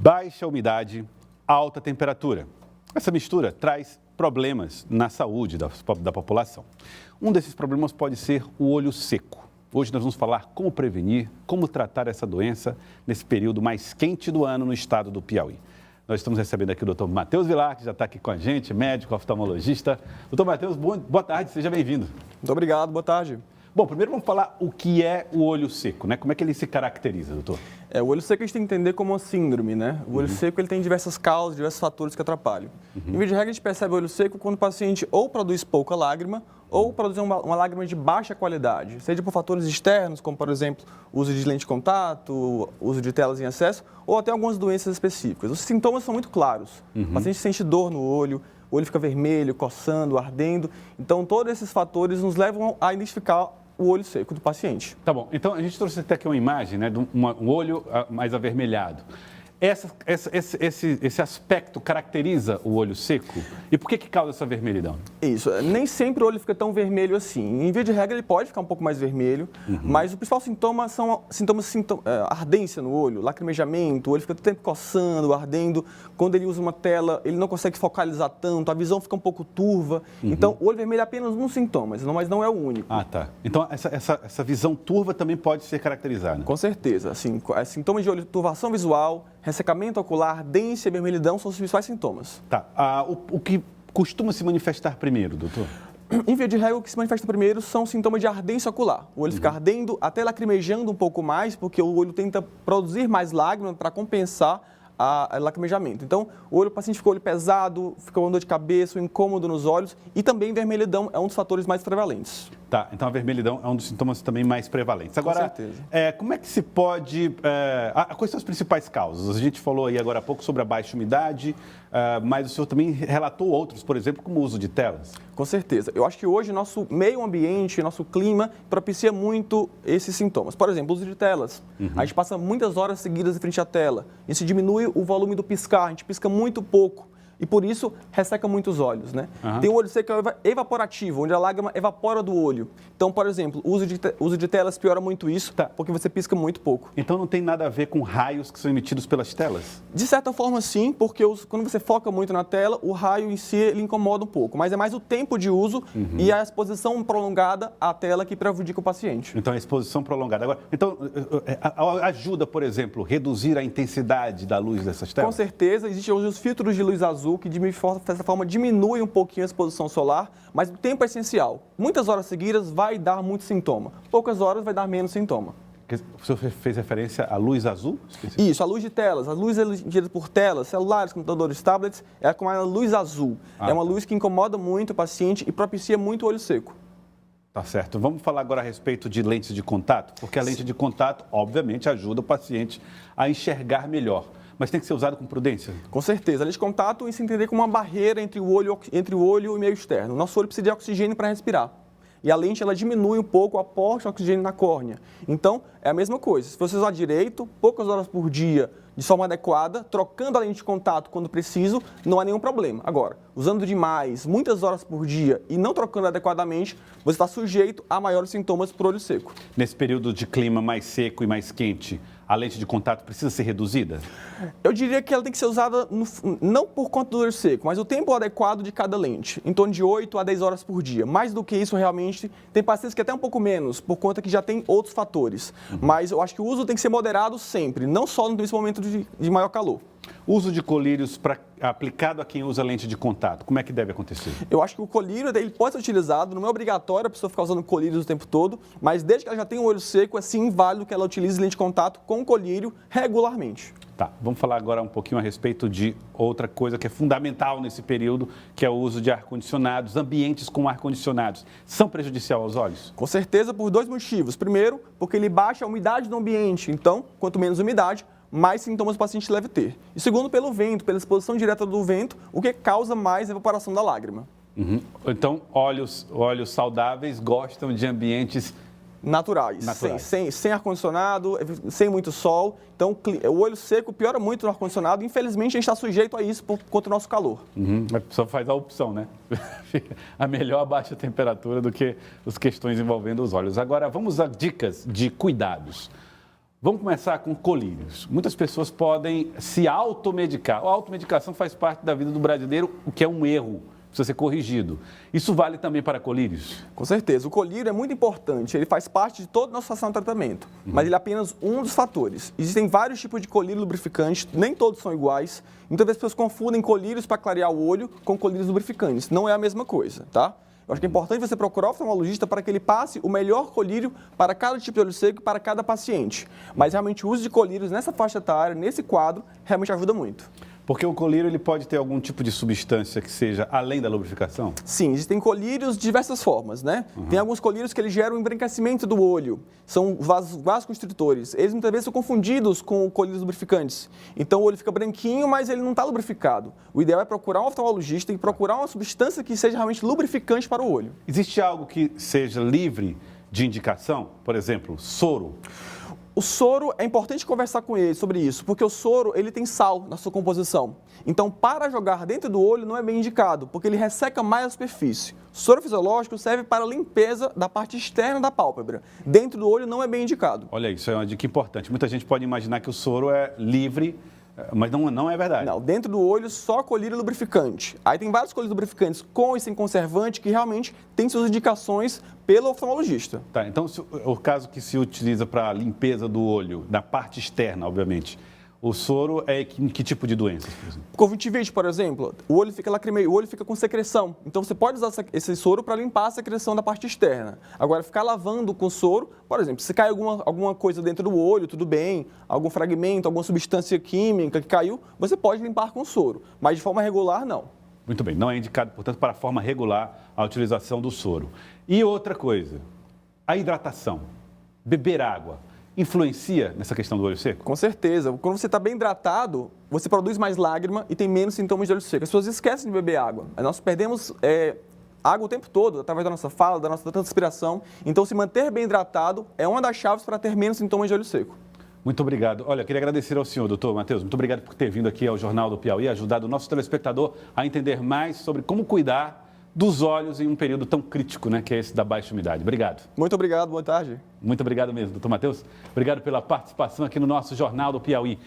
Baixa umidade, alta temperatura. Essa mistura traz problemas na saúde da população. Um desses problemas pode ser o olho seco. Hoje nós vamos falar como prevenir, como tratar essa doença nesse período mais quente do ano no estado do Piauí. Nós estamos recebendo aqui o Dr. Matheus Vilar, que já está aqui com a gente, médico, oftalmologista. Dr. Matheus, boa tarde, seja bem-vindo. Muito obrigado, boa tarde. Bom, primeiro vamos falar o que é o olho seco, né? Como é que ele se caracteriza, doutor? O olho seco a gente tem que entender como uma síndrome, né? O olho seco ele tem diversas causas, diversos fatores que atrapalham. Em vez de regra, a gente percebe o olho seco quando o paciente ou produz pouca lágrima ou produz uma lágrima de baixa qualidade, seja por fatores externos, como, por exemplo, uso de lente de contato, uso de telas em excesso, ou até algumas doenças específicas. Os sintomas são muito claros. O paciente sente dor no olho, o olho fica vermelho, coçando, ardendo. Então, todos esses fatores nos levam a identificar o olho seco do paciente. Tá bom, então a gente trouxe até aqui uma imagem, né, de um olho mais avermelhado. Esse aspecto caracteriza o olho seco? E por que causa essa vermelhidão? Isso, nem sempre o olho fica tão vermelho assim. Em via de regra, ele pode ficar um pouco mais vermelho, mas o principal sintoma são ardência no olho, lacrimejamento, o olho fica todo tempo coçando, ardendo. Quando ele usa uma tela, ele não consegue focalizar tanto, a visão fica um pouco turva. Então, o olho vermelho é apenas um sintoma, mas não é o único. Ah, tá. Então, essa visão turva também pode ser caracterizada? Com certeza. Assim, sintomas de olho, turvação visual, ressecamento ocular, ardência e vermelhidão são os principais sintomas. Tá. O que costuma se manifestar primeiro, doutor? Em via de regra, o que se manifesta primeiro são sintomas de ardência ocular. O olho fica ardendo, até lacrimejando um pouco mais, porque o olho tenta produzir mais lágrimas para compensar a lacrimejamento. Então, o paciente fica com o olho pesado, fica com dor de cabeça, um incômodo nos olhos e também vermelhidão é um dos fatores mais prevalentes. Tá, então a vermelhidão é um dos sintomas também mais prevalentes. Agora, com certeza. Como é que se pode... quais são as principais causas? A gente falou aí agora há pouco sobre a baixa umidade, mas o senhor também relatou outros, por exemplo, como o uso de telas. Com certeza. Eu acho que hoje nosso meio ambiente, nosso clima propicia muito esses sintomas. Por exemplo, o uso de telas. A gente passa muitas horas seguidas em frente à tela. Isso diminui o volume do piscar, a gente pisca muito pouco. E por isso, resseca muito os olhos, né? Tem o olho seco evaporativo, onde a lágrima evapora do olho. Então, por exemplo, o uso de telas piora muito isso, porque você pisca muito pouco. Então, não tem nada a ver com raios que são emitidos pelas telas? De certa forma, sim, porque quando você foca muito na tela, o raio em si ele incomoda um pouco. Mas é mais o tempo de uso e a exposição prolongada à tela que prejudica o paciente. Então, a exposição prolongada. Agora, então, ajuda, por exemplo, reduzir a intensidade da luz dessas telas? Com certeza, existem hoje os filtros de luz azul, que dessa forma diminui um pouquinho a exposição solar, mas o tempo é essencial. Muitas horas seguidas vai dar muito sintoma, poucas horas vai dar menos sintoma. O senhor fez referência à luz azul? Esqueci. Isso, a luz de telas. A luz emitida por telas, celulares, computadores, tablets, é como a luz azul. É uma luz que incomoda muito o paciente e propicia muito o olho seco. Tá certo. Vamos falar agora a respeito de lentes de contato, porque a lente de contato, obviamente, ajuda o paciente a enxergar melhor. Mas tem que ser usado com prudência? Com certeza. A lente de contato se entender como uma barreira entre o olho e o meio externo. O nosso olho precisa de oxigênio para respirar. E a lente ela diminui um pouco o aporte de oxigênio na córnea. Então, é a mesma coisa. Se você usar direito, poucas horas por dia, de forma adequada, trocando a lente de contato quando preciso, não há nenhum problema. Agora, usando demais, muitas horas por dia e não trocando adequadamente, você está sujeito a maiores sintomas por olho seco. Nesse período de clima mais seco e mais quente, a lente de contato precisa ser reduzida? Eu diria que ela tem que ser usada não por conta do olho seco, mas o tempo adequado de cada lente, em torno de 8 a 10 horas por dia. Mais do que isso, realmente, tem pacientes que até um pouco menos, por conta que já tem outros fatores. Mas eu acho que o uso tem que ser moderado sempre, não só nesse momento de maior calor. Uso de colírios aplicado a quem usa lente de contato, como é que deve acontecer? Eu acho que o colírio ele pode ser utilizado, não é obrigatório a pessoa ficar usando colírios o tempo todo, mas desde que ela já tenha um olho seco, é sim válido que ela utilize lente de contato com colírio regularmente. Tá, vamos falar agora um pouquinho a respeito de outra coisa que é fundamental nesse período, que é o uso de ar-condicionados. Ambientes com ar-condicionados são prejudiciais aos olhos? Com certeza, por dois motivos. Primeiro, porque ele baixa a umidade do ambiente, então, quanto menos umidade, mais sintomas o paciente deve ter. E segundo, pelo vento, pela exposição direta do vento, o que causa mais evaporação da lágrima. Então, olhos saudáveis gostam de ambientes naturais. Sem ar-condicionado, sem muito sol. Então, o olho seco piora muito no ar-condicionado. Infelizmente, a gente está sujeito a isso por conta do nosso calor. A pessoa faz a opção, né? A melhor a baixa temperatura do que as questões envolvendo os olhos. Agora, vamos a dicas de cuidados. Vamos começar com colírios. Muitas pessoas podem se automedicar. A automedicação faz parte da vida do brasileiro, o que é um erro, precisa ser corrigido. Isso vale também para colírios? Com certeza. O colírio é muito importante, ele faz parte de toda a nossa ação de tratamento, mas ele é apenas um dos fatores. Existem vários tipos de colírio lubrificante, nem todos são iguais. Muitas vezes as pessoas confundem colírios para clarear o olho com colírios lubrificantes. Não é a mesma coisa, tá? Eu acho que é importante você procurar o oftalmologista para que ele passe o melhor colírio para cada tipo de olho seco e para cada paciente. Mas realmente o uso de colírios nessa faixa etária, nesse quadro, realmente ajuda muito. Porque o colírio ele pode ter algum tipo de substância que seja além da lubrificação? Sim, existem colírios de diversas formas, né? Tem alguns colírios que eles geram embranquecimento do olho, são vasoconstritores. Eles muitas vezes são confundidos com colírios lubrificantes. Então o olho fica branquinho, mas ele não está lubrificado. O ideal é procurar um oftalmologista e procurar uma substância que seja realmente lubrificante para o olho. Existe algo que seja livre de indicação? Por exemplo, soro? O soro, é importante conversar com ele sobre isso, porque o soro ele tem sal na sua composição. Então, para jogar dentro do olho não é bem indicado, porque ele resseca mais a superfície. O soro fisiológico serve para a limpeza da parte externa da pálpebra. Dentro do olho não é bem indicado. Olha, isso é uma dica importante. Muita gente pode imaginar que o soro é livre, mas não é verdade. Não, dentro do olho só colírio lubrificante. Aí tem vários colírios lubrificantes com e sem conservante que realmente têm suas indicações pelo oftalmologista. Tá, então o caso que se utiliza para limpeza do olho, na parte externa, obviamente, o soro é em que tipo de doenças, por exemplo? Conjuntivite, por exemplo, o olho fica lacrimeio, o olho fica com secreção. Então você pode usar esse soro para limpar a secreção da parte externa. Agora, ficar lavando com soro, por exemplo, se cai alguma coisa dentro do olho, tudo bem, algum fragmento, alguma substância química que caiu, você pode limpar com soro, mas de forma regular, não. Muito bem, não é indicado, portanto, para a forma regular a utilização do soro. E outra coisa, a hidratação, beber água, influencia nessa questão do olho seco? Com certeza. Quando você está bem hidratado, você produz mais lágrima e tem menos sintomas de olho seco. As pessoas esquecem de beber água. Nós perdemos água o tempo todo, através da nossa fala, da nossa transpiração. Então, se manter bem hidratado é uma das chaves para ter menos sintomas de olho seco. Muito obrigado. Olha, queria agradecer ao senhor, doutor Matheus. Muito obrigado por ter vindo aqui ao Jornal do Piauí, ajudado o nosso telespectador a entender mais sobre como cuidar dos olhos em um período tão crítico, né, que é esse da baixa umidade. Obrigado. Muito obrigado, boa tarde. Muito obrigado mesmo, doutor Matheus. Obrigado pela participação aqui no nosso Jornal do Piauí.